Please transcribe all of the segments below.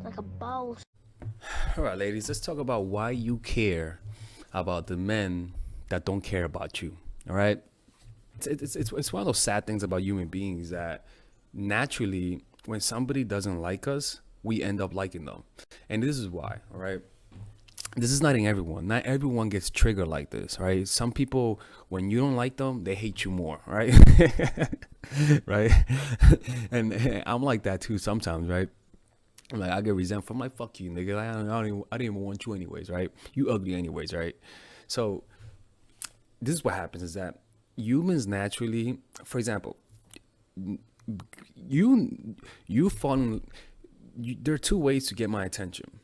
like a boss. All right, ladies, let's talk about why you care about the men that don't care about you. All right, it's one of those sad things about human beings that naturally, when somebody doesn't like us, we end up liking them, and this is why. All right, this is not in everyone. Not everyone gets triggered like this, right? Some people, when you don't like them, they hate you more, right? Right? And I'm like that too sometimes, right? Like I get resentful. I'm like, fuck you, nigga. I didn't even want you anyways, right? You ugly anyways, right? So this is what happens is that humans naturally, for example, you you fall in, there are two ways to get my attention: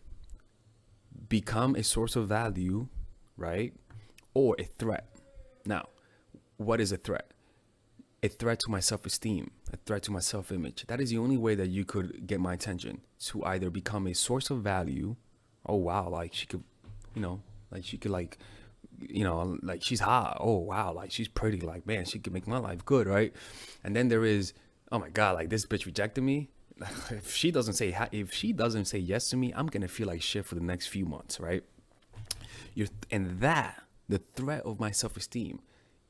become a source of value, right? Or a threat. Now, what is a threat? A threat to my self-esteem, a threat to my self-image. That is the only way that you could get my attention, to either become a source of value. Oh wow, like she could, like she could like she's hot. Oh wow, like she's pretty. Like man, she could make my life good, right? And then there is, oh my god, like this bitch rejected me. If she doesn't say yes to me, I'm gonna feel like shit for the next few months, right? And that the threat of my self-esteem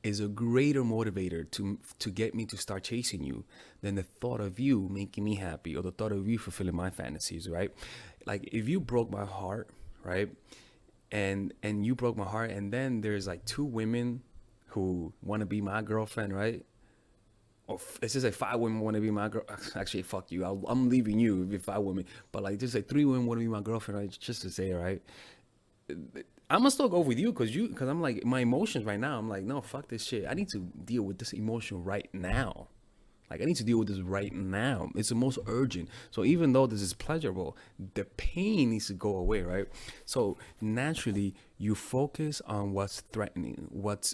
is a greater motivator to get me to start chasing you than the thought of you making me happy or the thought of you fulfilling my fantasies, right? Like if you broke my heart, right? And you broke my heart, and then there's like two women who want to be my girlfriend, right? Or it's just like five women want to be my girl. Actually, fuck you. I'm leaving you if five women. But like just like three women want to be my girlfriend, right? Just to say, right? I'm gonna still go with you because I'm like my emotions right now. I'm like, no, fuck this shit. I need to deal with this emotion right now. Like I need to deal with this right now. It's the most urgent. So even though this is pleasurable, the pain needs to go away, right? So naturally, you focus on what's threatening, what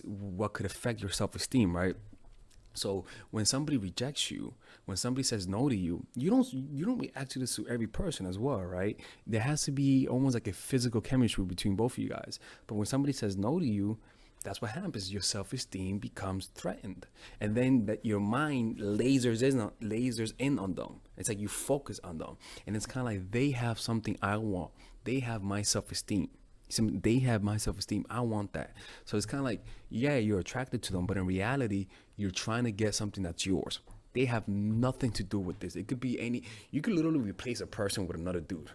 could affect your self-esteem, right? So when somebody rejects you, when somebody says no to you, you don't react to this to every person as well, right? There has to be almost like a physical chemistry between both of you guys. But when somebody says no to you, that's what happens. Your self-esteem becomes threatened, and then that your mind lasers in on them. It's like you focus on them, and it's kind of like they have something I want. They have my self-esteem. They have my self-esteem. I want that. So it's kind of like, yeah, you're attracted to them, but in reality, you're trying to get something that's yours. They have nothing to do with this. It could be any. You could literally replace a person with another dude.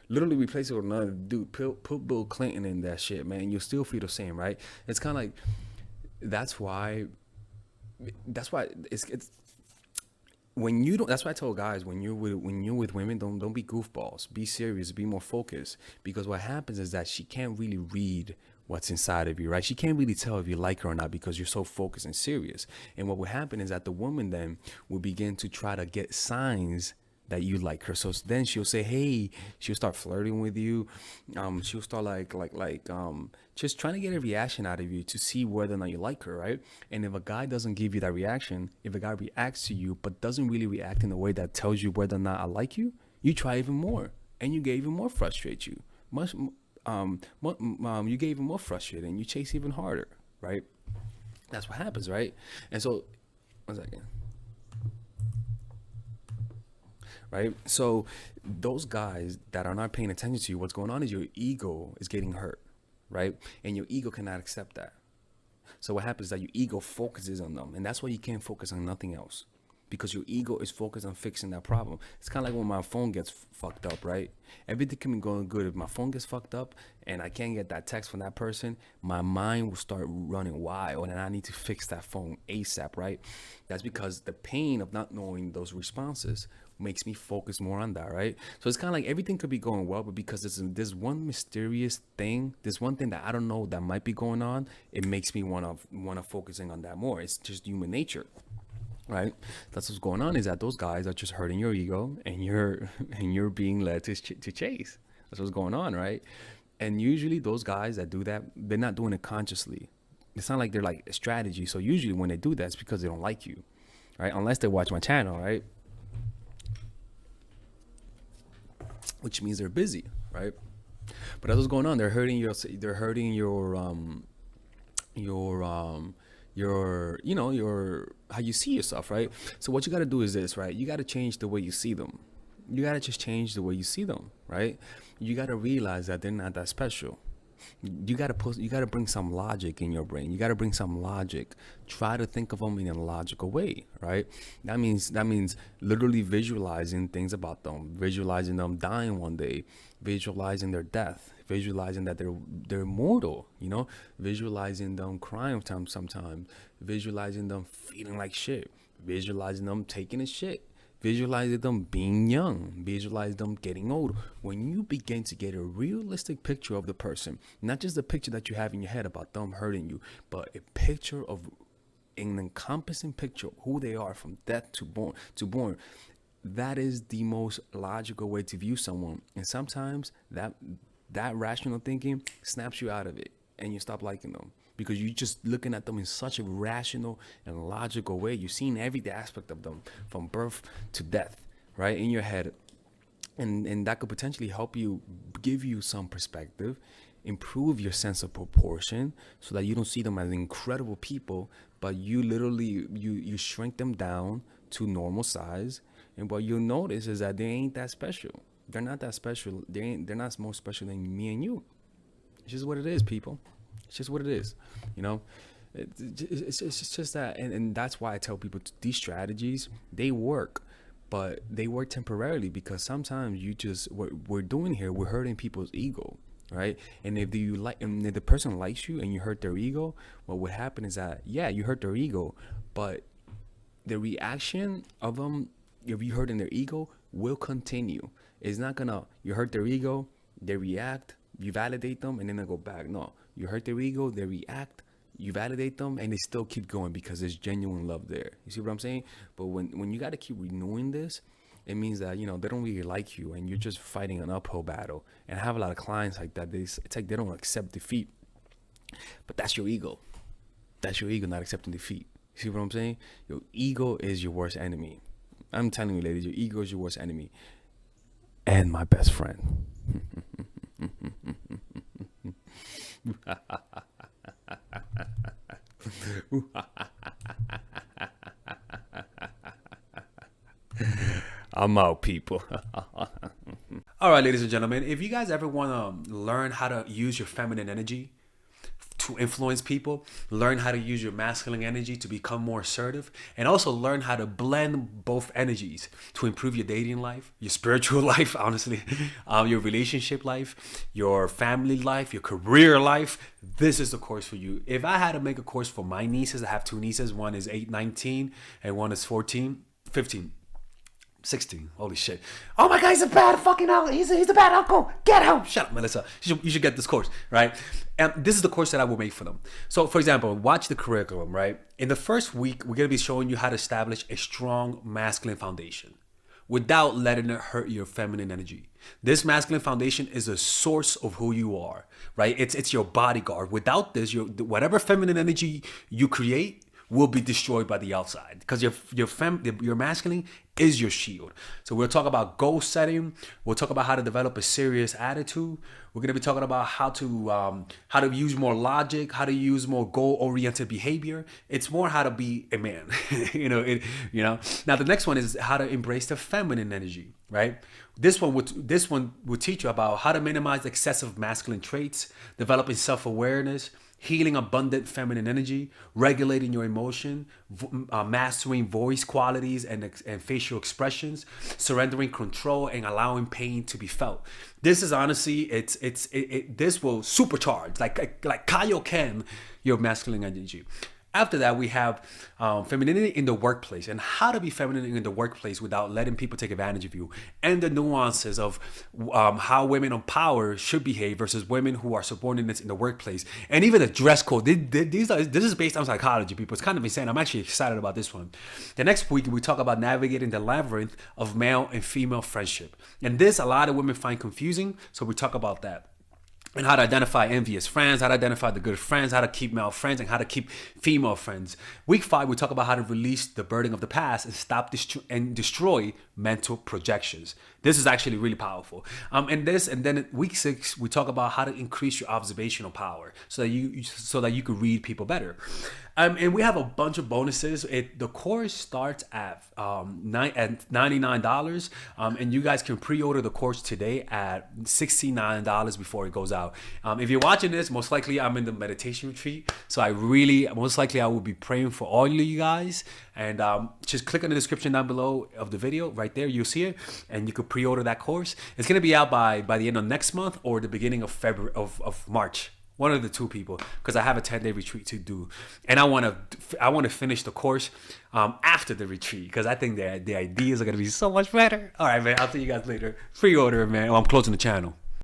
Literally replace it with another dude. Put Bill Clinton in that shit, man. You'll still feel the same, right? It's kind of like that's why. That's why it's when you don't. That's why I tell guys when you're with women, don't be goofballs. Be serious. Be more focused. Because what happens is that she can't really read what's inside of you, right? She can't really tell if you like her or not because you're so focused and serious. And what will happen is that the woman then will begin to try to get signs that you like her. So then she'll say, "Hey," she'll start flirting with you. She'll start just trying to get a reaction out of you to see whether or not you like her, right? And if a guy doesn't give you that reaction, if a guy reacts to you but doesn't really react in a way that tells you whether or not I like you, you try even more, and you get even more frustrated. Much, you get even more frustrated, and you chase even harder, right? That's what happens, right? And so, one second. Right? So those guys that are not paying attention to you, what's going on is your ego is getting hurt, right? And your ego cannot accept that. So what happens is that your ego focuses on them, and that's why you can't focus on nothing else, because your ego is focused on fixing that problem. It's kind of like when my phone gets fucked up, right? Everything can be going good. If my phone gets fucked up and I can't get that text from that person, my mind will start running wild, and I need to fix that phone ASAP, right? That's because the pain of not knowing those responses makes me focus more on that, right? So it's kind of like everything could be going well, but because there's one mysterious thing, there's one thing that I don't know that might be going on, it makes me wanna focusing on that more. It's just human nature, right? That's what's going on, is that those guys are just hurting your ego, and you're and you're being led to chase. That's what's going on, right? And usually those guys that do that, they're not doing it consciously. It's not like they're like a strategy. So usually when they do that, it's because they don't like you, right? Unless they watch my channel, right? Which means they're busy, right? But that's what's going on. They're hurting your your how you see yourself, right? So what you got to do is this, right? You got to change the way you see them. You gotta just change the way you see them, right? You gotta realize that they're not that special. You gotta bring some logic in your brain. You gotta bring some logic. Try to think of them in a logical way, right? That means literally visualizing things about them, visualizing them dying one day, visualizing their death, visualizing that they're mortal, visualizing them crying sometimes, visualizing them feeling like shit, visualizing them taking a shit, visualize them being young, visualize them getting old. When you begin to get a realistic picture of the person, not just the picture that you have in your head about them hurting you, but a picture of an encompassing picture of who they are from death to born, that is the most logical way to view someone. And sometimes that rational thinking snaps you out of it and you stop liking them, because you're just looking at them in such a rational and logical way. You've seen every aspect of them from birth to death, right, in your head. And that could potentially help you, give you some perspective, improve your sense of proportion, so that you don't see them as incredible people, but you literally, you shrink them down to normal size. And what you'll notice is that they ain't that special. They're not that special. They're not more special than me and you. It's just what it is, people. It's just what it is, it's just that. And that's why I tell people these strategies, they work, but they work temporarily, because sometimes what we're doing here, we're hurting people's ego, right? And if the person likes you and you hurt their ego, what would happen is that, yeah, you hurt their ego, but the reaction of them, if you hurt in their ego, will continue. It's not gonna, you hurt their ego, they react, you validate them, and then they go back. No, you hurt their ego, they react, you validate them, and they still keep going because there's genuine love there. You see what I'm saying? But when you got to keep renewing this, it means that, they don't really like you, and you're just fighting an uphill battle. And I have a lot of clients like that. It's like they don't accept defeat. But that's your ego. That's your ego not accepting defeat. You see what I'm saying? Your ego is your worst enemy. I'm telling you, ladies, your ego is your worst enemy. And my best friend. I'm out, people. All right, ladies and gentlemen, if you guys ever want to learn how to use your feminine energy to influence people, learn how to use your masculine energy to become more assertive, and also learn how to blend both energies to improve your dating life, your spiritual life, honestly, your relationship life, your family life, your career life, this is the course for you. If I had to make a course for my nieces, I have two nieces. One is 19, and one is 15. 16. Holy shit. Oh my God, he's a bad fucking uncle. He's a bad uncle. Get him. Shut up, Melissa. You should get this course, right? And this is the course that I will make for them. So, for example, watch the curriculum, right? In the first week, we're going to be showing you how to establish a strong masculine foundation without letting it hurt your feminine energy. This masculine foundation is a source of who you are, right? It's your bodyguard. Without this, whatever feminine energy you create will be destroyed by the outside, because your masculine is your shield. So we'll talk about goal setting. We'll talk about how to develop a serious attitude. We're gonna be talking about how to use more logic, how to use more goal-oriented behavior. It's more how to be a man. Now the next one is how to embrace the feminine energy, right? This one would teach you about how to minimize excessive masculine traits, developing self-awareness, healing abundant feminine energy, regulating your emotion, mastering voice qualities and facial expressions, surrendering control, and allowing pain to be felt. This is honestly, this will supercharge, like Kaioken, your masculine energy. After that, we have femininity in the workplace, and how to be feminine in the workplace without letting people take advantage of you, and the nuances of how women on power should behave versus women who are subordinates in the workplace, and even the dress code. This is based on psychology, people. It's kind of insane. I'm actually excited about this one. The next week, we talk about navigating the labyrinth of male and female friendship, and this a lot of women find confusing, so we talk about that. And how to identify envious friends, how to identify the good friends, how to keep male friends, and how to keep female friends. Week 5, we talk about how to release the burden of the past and stop and destroy mental projections. This is actually really powerful. And then week 6, we talk about how to increase your observational power so that you can read people better. And we have a bunch of bonuses. The course starts at $99, and you guys can pre-order the course today at $69 before it goes out. If you're watching this, most likely I'm in the meditation retreat, so I will be praying for all of you guys. And just click on the description down below of the video, right there. You'll see it, and you could pre-order that course. It's gonna be out by the end of next month or the beginning of February of March. One of the two people, because I have a 10-day retreat to do, and I want to finish the course after the retreat, because I think the ideas are gonna be so much better. All right, man. I'll see you guys later. Pre-order, man. Oh, I'm closing the channel.